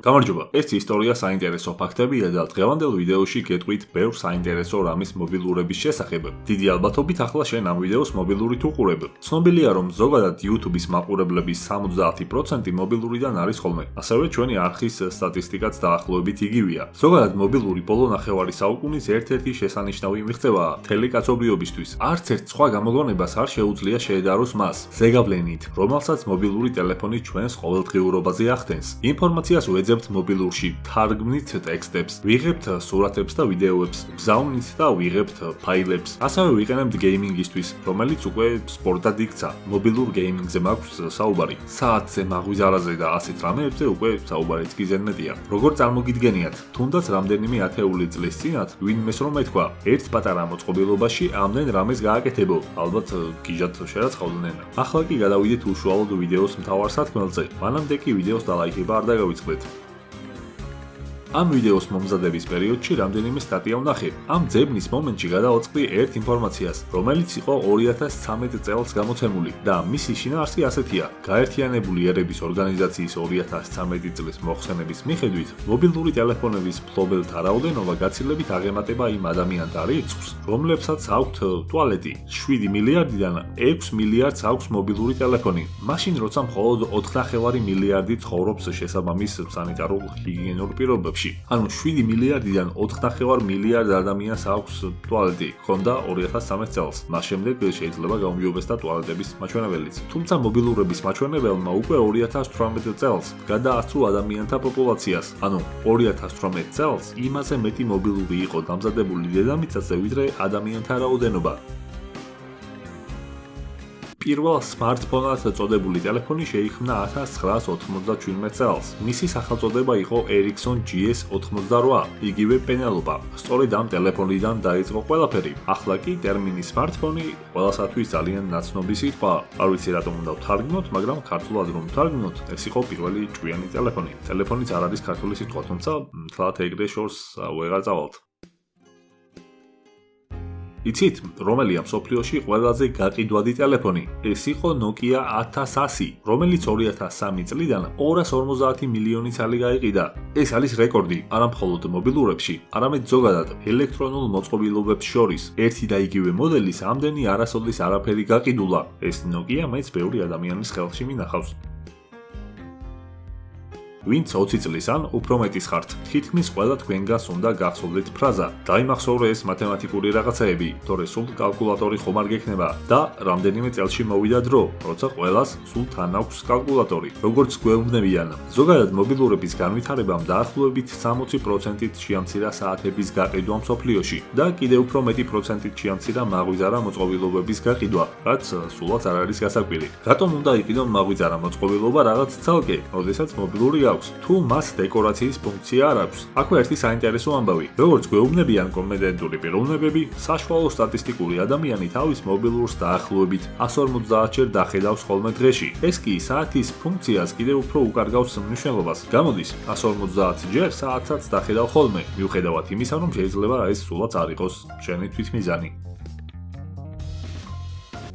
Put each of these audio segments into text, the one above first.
გამარჯობა, ეს ისტორია საინტერესო ფაქტებია და დღევანდელ ვიდეოში გეტყვით ბევრ საინტერესო რამის მობილურების შესახებ. დიდი ალბათობით ახლა შენ ამ ვიდეოს მობილურით უყურებ. ცნობილია, რომ ზოგადად YouTube-ის მაყურებლების 70% მობილურიდან არის ხოლმე. ასევე ჩვენი არხის სტატისტიკაც დაახლოებით იგივეა. ზოგადად მობილური ბოლო ნახევარი საუკუნის ერთ-ერთი შესანიშნავი მიღწევაა მთელი კაცობრიობისთვის. არც ერთ სხვა გამოგონებას არ შეუძლია შეედაროს მას, ზეგავლენით, რომელსაც მობილური ტელეფონი ჩვენს ყოველდღიურობაზე ახდენს. ინფორმაციას ვეძებთ მობილურში, თარგმნით ტექსტებს, ვიღებთ სურათებს და ვიდეოებს, გზავნით და ვიღებთ ფაილებს. ასევე ვიყენებთ გეიმინგისთვის, რომელიც უკვე სპორტად იქცა. მობილურ გეიმინგზე მაქვს საუბარი. საათზე, მაღვიძარაზე და ასეთ რამეებზე უკვე საუბარიც კი ზედმეტია. როგორ წარმოგიდგენიათ, თუნდაც რამდენიმე ათეული წლის წინათ ვინმეს რომ ეთქვა, ერთ პატარა მოწყობილობაში ამდენ რამეს გააკეთებო, ალბათ გიჟად შერაცხავდნენ. ახლა კი გადავიდეთ უშუალოდ ვიდეოს მთავარ სათქმელზე. მანამდე კი ვიდეოს დალაიქება არ დაგავიწყდეთ. ამ ვიდეოს მომზადების პერიოდში რამდენიმე სტატია ვნახე. ამ ძებნის მომენტში გადავაწყდი ერთ ინფორმაციას, რომელიც იყო 2013 წელს გამოცემული და მისი შინაარსი ასეთია. გაერთიანებული ერების ორგანიზაციის 2013 წლის მოხსენების მიხედვით, მობილური ტელეფონების მფლობელთა რაოდენობა გაცილებით აღემატება იმ ადამიანთა რიცხვს, რომლებსაც აქვთ ტუალეტი. 7 მილიარდიდან 6 მილიარდს აქვს მობილური ტელეფონი. მაშინ როცა მხოლოდ 4.5 მილიარდი ცხოვრობს შესაბამის სანიტარულ ჰიგიენურ პირობებში. ანუ 7 მილიარდიდან 4.5 მილიარდ ადამიანს აქვს ტუალეტი, ჰქონდა 2013 წელს. მას შემდეგ შეიძლება გაუმჯობესდა ტუალეტების მაჩვენებელიც. თუმცა მობილურების მაჩვენებელმა უკვე 2018 წელს გადაასწრო ადამიანთა პოპულაციას. ანუ 2018 წელს იმაზე მეტი მობილური იყო დამზადებული დედამიწაზე, ვიდრე ადამიანთა რაოდენობა. პირველ სმარტფონად წოდებული ტელეფონი შეიქმნა 1997 წელს. მისი სახელწოდება იყო Ericsson GS88. იგივე პენელოპა. სწორედ ამ ტელეფონიდან დაიწყო ყველაფერი. ახლა კი ტერმინი სმარტფონი ყველასათვის ძალიან ნაცნობი სიტყვაა. არ ვიცი რატომ უნდა ვთარგმნოთ, მაგრამ ქართულად რომ ვთარგმნოთ, ეს იყო პირველი ჭკვიანი ტელეფონი. ტელეფონიც არ არის ქართული სიტყვა, თუმცა მთლად ეგრე შორს ვეღარ წავალთ. იცით, რომელია მსოფლიოში ყველაზე გაყიდვადი ტელეფონი? ეს იყო Nokia 1100, რომელიც 2003 წლიდან 250 მილიონი ცალი გაიყიდა. ეს არის რეკორდი, არა მხოლოდ მობილურებში, არამედ ზოგადად ელექტრონულ მოწყობილობებს შორის. ერთი და იგივე მოდელის ამდენი არასოდეს არაფერი გაყიდულა. ეს Nokia მეც ბევრი ადამიანის ხელში მინახავს. ვინც 20 წლის ან უფრო მეტის ხართ, თითქმის ყველა თქვენგანს უნდა გახსოვდეთ ფრაზა: დაიმახსოვრე ეს მათემატიკური რაღაცეები, თორე სულ კალკულატორი ხომ არ გექნება და რამდენიმე წელში მოვიდა დრო, როცა ყველას სულ თან აქვს კალკულატორი. როგორც გვეუბნებიან, ზოგადად მობილურების განვითარებამ დაახლოებით 60%-ით შეამცირა საათების გაყიდვა მსოფლიოში და კიდევ უფრო მეტი პროცენტით შეამცირა მაღვიძარა მოწყობილობების გაყიდვა, რაც სულაც არ არის გასაკვირი. რატომ უნდა იყიდონ მაღვიძარა მოწყობილობა რაღაც ცალკე, როდესაც მობილური თუ მას დეკორაციის ფუნქცია არ აქვს. აქვე ერთი საინტერესო ამბავი. როგორც გვეუბნებიან კომპეტენტური პიროვნებები, საშუალო სტატისტიკური ადამიანი თავის მობილურს დაახლოებით 150-ჯერ დახედავს ხოლმე დღეში. ეს კი საათის ფუნქციას კიდევ უფრო უკარგავს მნიშვნელობას. გამოდის 150ჯერ საათსაც დახედავ ხოლმე, მიუხედავად იმისა, რომ შეიძლება ეს სულაც არ იყოს შენი თვითმიზანი.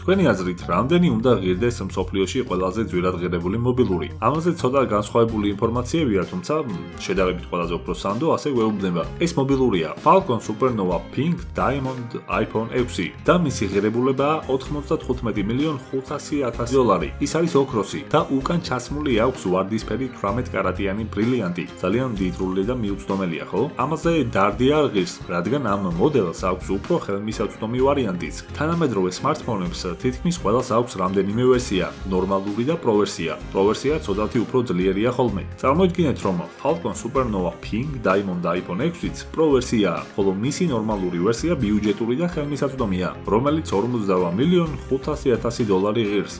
თქვენი აზრით, რამდენი უნდა ღირდეს მსოფლიოში ყველაზე ძვირადღირებული მობილური? ამაზე ცოტა განსხვავებული ინფორმაციებია, თუმცა შედარებით ყველაზე უფრო სანდო ასე გვეუბნება. ეს მობილურია Falcon Supernova Pink Diamond iPhone 6 და მისი ღირებულებაა 95,500,000 დოლარი. ის არის ოქროსი და უკან ჩასმული აქვს ვარდისფერი 18 კარატიანი ბრილიანტი. ძალიან მდიდრული და მიუწვდომელია, ხო? ამაზე დარდი არ ღირს, რადგან ამ მოდელს აქვს უფრო ხელმისაწვდომი ვარიანტიც. თანამედროვე სმარტფონებს თითქმის ყველას აქვს რამდენიმე ვერსია, ნორმალური და პრო ვერსია. პრო ვერსია ცოტათი უფრო ძლიერია ხოლმე. წარმოიდგინეთ, რომ Falcon Supernova Pink Diamond iPhone 6-იც პრო ვერსიაა, ხოლო მისი ნორმალური ვერსია ბიუჯეტური და ხელმისაწვდომია, რომელიც 48,500,000 დოლარი ღირს.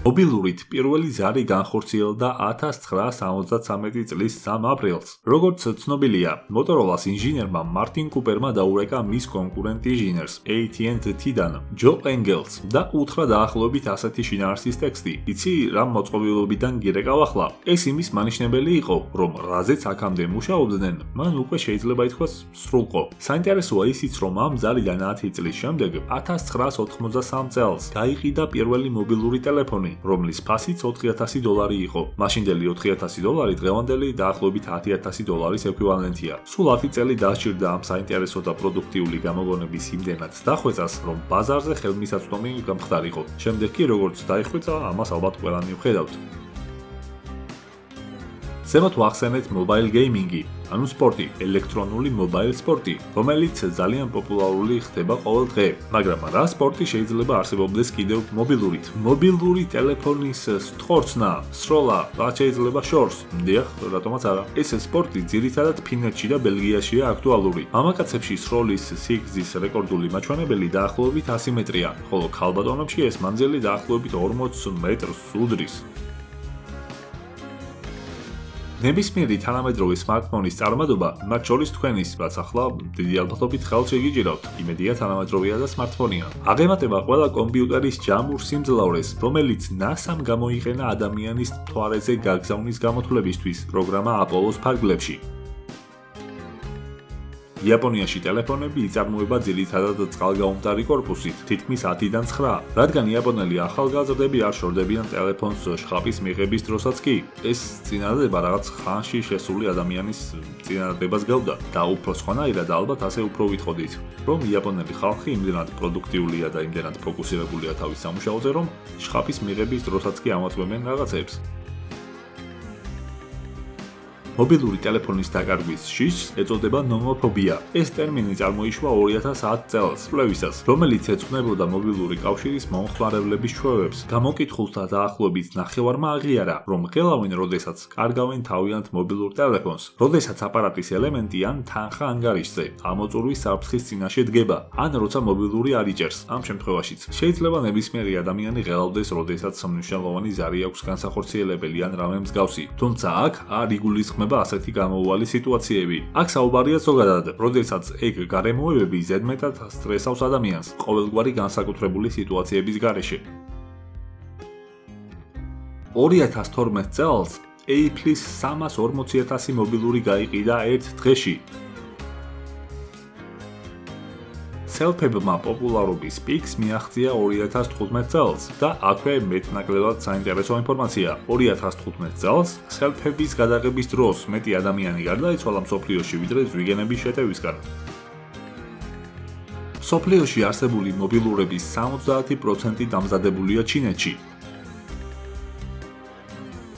მობილურით პირველი ზარი განხორციელდა 1973 წლის 3 აპრილს. როგორც ცნობილია, Motorola-ს ინჟინერმა მარტინ კუპერმა დაურეკა მის კონკურენტ ინჟინერს AT&T-დან ჯო ენგელს და უთხრა დაახლოებით ასეთი შინაარსის ტექსტი. იცი რა მოწყობილობიდან გირეკავ ახლა? ეს იმის მანიშნებელი იყო, რომ რაზეც აქამდე მუშაობდნენ, მან უკვე შეიძლება ითქვას სრულყო. საინტერესოა ისიც, რომ ამ ზარიდან 10 წლის შემდეგ 1983 წელს გაიყიდა პირველი მობილური ტელეფონი, რომლის ფასიც $4,000 იყო. მაშინდელი $4,000 დღევანდელი დაახლოებით $10,000 ეკვივალენტია. სულ 10 წელი დასჭირდა ამ საინტერესო და პროდუქტიული გამოგონების იმდენად დახვეწას, რომ ბაზარზე ხელმისაწვდომი გამხდარიყო. შემდეგ კი როგორც დაიხვეწა, ამას ალბათ ყველანი ვხედავთ. ზემოთ ვახსენეთ mobile gaming-ი, ანუ სპორტი, ელექტრონული mobile სპორტი, რომელიც ძალიან პოპულარული ხდება ყოველ დღე. მაგრამ რა სპორტი შეიძლება არსებობდეს კიდევ მობილურით? მობილური ტელეფონის სტხორცნა, სროლა, რაც შეიძლება შორს? დიახ, რატომაც არა. ეს სპორტი ძირითადად ფინეთში და ბელგიაშია აქტუალური. მამაკაცებში სროლის სიგრძის რეკორდული მაჩვენებელი დაახლოებით 100 მეტრია, ხოლო ქალბატონებში ეს მანძილი დაახლოებით 40 მეტრს უდრის. ნებისმიერი თანამედროვე სმარტფონის წარმატება, მათ შორის თქვენის, რაც ახლა დიდი ალბათობით ხელს შეგიჭირავთ, იმედია თანამედროვეა და სმარტფონია. აღემატება ყველა კომპიუტერის ჯამურ სიმძლავრეს, რომელიც NASA-მ გამოიყენა ადამიანის მთვარეზე გაგზავნის გამოთვლებისთვის პროგრამა Apollo-ს ფარგლებში. იაპონიაში ტელეფონები იწარმოება ძირითადად წყალგაუმტარი კორპუსით, თითქმის 10-დან 9, რადგან იაპონელი ახალგაზრდები არ შორდებიან ტელეფონს შხაპის მიღების დროსაც კი. ეს წინადადება რაღაც ხანში შესული ადამიანის წინადადებას გავდა და უფრო სხვანაირად ალბათ ასე უფრო ვითხოვდით, რომ იაპონელი ხალხი იმდენად პროდუქტიულია და იმდენად ფოკუსირებულია თავის სამუშაოზე, რომ შხაპის მიღების დროსაც კი ამოწმებენ რაღაცებს. მობილური ტელეფონის დაკარგვის შიშს ეწოდება ნომოფობია. ეს ტერმინი წარმოიშვა 2010 წელს, კვლევისას, რომელიც ეძღვნებოდა მობილური კავშირის მომხმარებლების ჩვევებს. გამოკითხულთა დაახლოებით ნახევარმა აღიარა, რომ ღელავენ, როდესაც კარგავენ თავიანთ მობილურ ტელეფონს, როდესაც აპარატის ელემენტი ან თანხა ანგარიშზე, ამოწურვის საფრთხის წინაშე დგება, ან როცა მობილური არ იჭერს. ამ შემთხვევაშიც შეიძლება ნებისმიერი ადამიანი ღელავდეს, როდესაც მნიშვნელოვანი ზარი აქვს განსახორციელებელი ან რამე მსგავსი. თუმცა აქ არ იგულისხმება ასეთი გამოუვალი სიტუაციები. აქ საუბარია ზოგადად, როდესაც ეგ გარემოებები ზედმეტად სტრესავს ადამიანს ყოველგვარი განსაკუთრებული სიტუაციების გარეშე. 2012 წელს Apple-ის 340,000 მობილური გაიყიდა ერთ დღეში. Selfie-მა პოპულარობის პიკს მიაღწია 2015 წელს და აქვე მეტნაკლებად საინტერესო ინფორმაცია. 2015 წელს selfie-ის გადაღების დროს მეტი ადამიანი გარდაიცვალა მსოფლიოში ვიდრე ზვიგენების შეტევისგან. მსოფლიოში არსებული მობილურების 70% დამზადებულია ჩინეთში.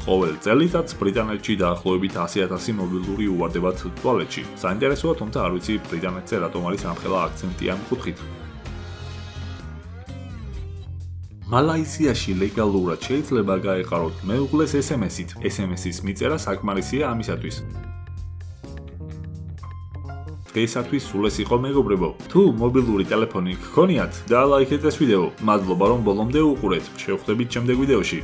ყოველ წელიწადს ბრიტანეთში დაახლოებით 100,000 მობილური უვარდებათ ტუალეტში. საინტერესოა, თუმცა არ ვიცი ბრიტანეთზე რატომ არის ამხელა აქცენტი ამ კუთხით. მალაიზიაში ლეგალურად შეიძლება გაეყაროთ მეუღლეს SMS-ით. SMS-ის მიწერა საკმარისია ამისათვის. დღეისათვის სულ ეს იყო მეგობრებო. თუ მობილური ტელეფონი გქონიათ, დაალაიქეთ ეს ვიდეო. მადლობა რომ ბოლომდე უყურეთ. შევხვდებით შემდეგ ვიდეოში.